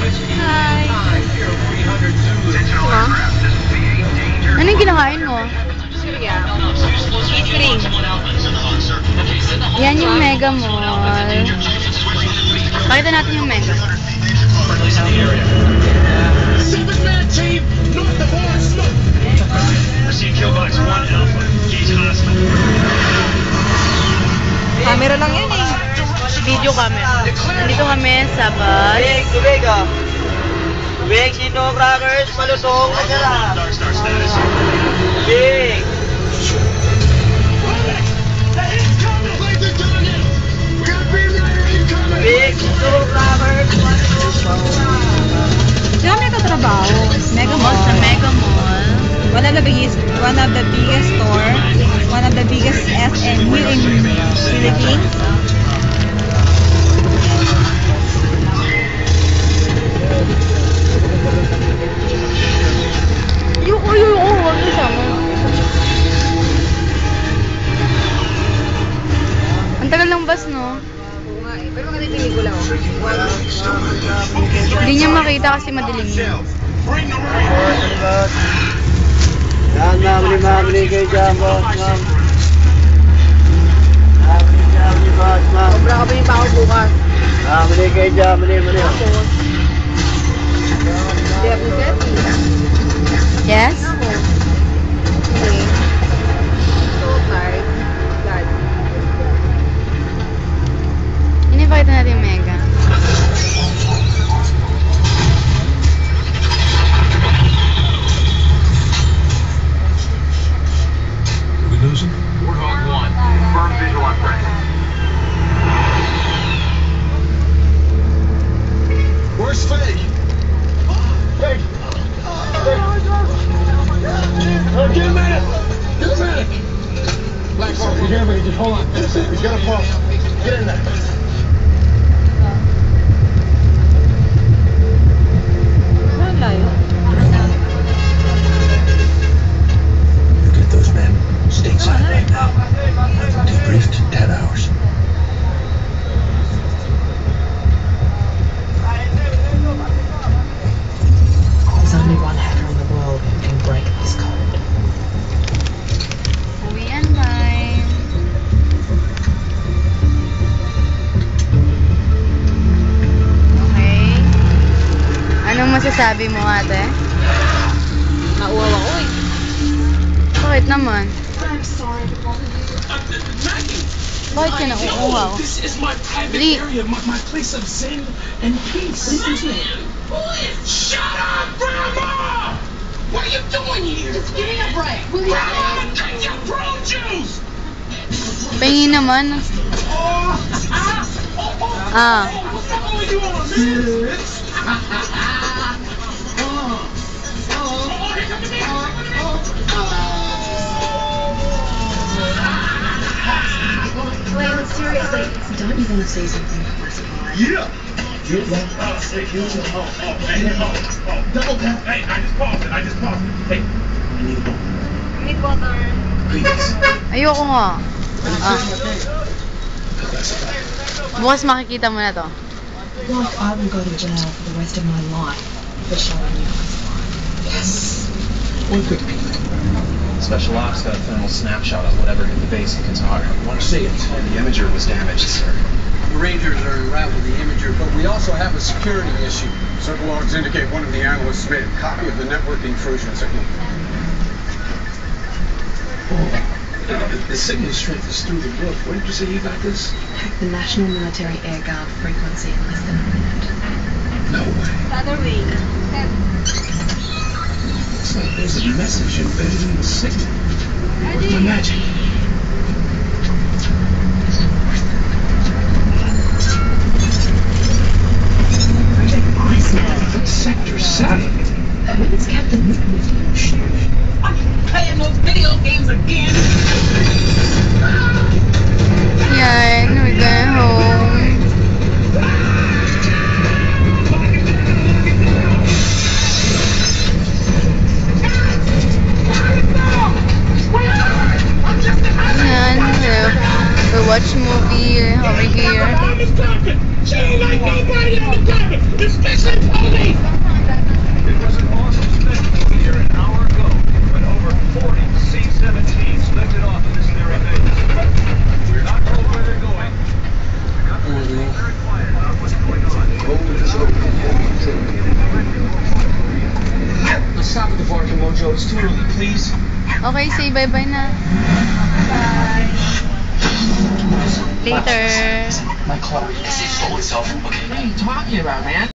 Hi! Huh? Ano yung kinakain mo? Cream. Yan yung Mega Mall. Pakita natin yung Mega. Camera lang yan eh. Video camera. Nandito kami sa bus. Tubig ah. Tubig, sino crackers, malusong, kanya lang. Tubig. Tubig, sino crackers, malusong. Sino may katrabaho? Mega Mall Mall. sa Mega Mall. One of the biggest store, one of the biggest SN here in Philippines. Ayoko. Huwag mo siya mo. Ang tagal ng bus, no? Pero maganda yung pelikula ko. Hindi niya makita kasi madilim yun. Yan, mamali kayo dyan, boss, ma'am. Mamali, boss, ma'am. Sobra ka ba yung pako bukas? Mamali kayo dyan, mali. Yes? Okay. So tired. Glad. Inipakita natin yung Mega. Did we lose him? Warthog 1. Firm visual on Frank. Where's Faye? Faye! Get a medic! Get a medic! Black Hawk, you hear me? Just hold on. He's got a pulse. Get in there. Saan layo? You get those men stateside right now. Debriefed 10 hours. There's only one hacker in the world who can break this code. Uwian time. Okay. Anong masasabi mo, ate? Nauwaw ako eh. Bakit naman? I'm sorry to bother you. Bakit ka nauuhaw? This is my private Lee. area, my place of zen and peace. Listen to me. Shut up, Grandma! What are you doing here? Just give me a break, will you? Grandma, take your prune juice! Pahingi naman. Ah. What the hell are you on, miss? Wait, seriously. Don't you want to say something? Yeah. Double tap. Hey, I just paused it. Hey, I need a bone. Need water. Please. Ayoko nga. Ah. Bukas makikita mo na to. Like I will go to jail for the rest of my life for showing you guys life. Yes. One quick peek. Special Ops got a thermal snapshot of whatever hit the base in Qatar. I want to see it. The imager was damaged, sir. The Rangers are en route with the imager, but we also have a security issue. Several logs indicate one of the analysts made a copy of the network intrusion signal. The signal strength is through the roof. Where did you say you got this? The National Military Air Guard frequency in less than a minute. No way. Other way. It's like there's a message embedded in the signal. Where's my magic? Project Iceman. Sector 7. Who's Captain? Playing those video games again. Yan, we're going home. I'm just it's too early, please. Okay, say bye-bye na. Later. My clock. It stole itself. Okay. What are you talking about, man?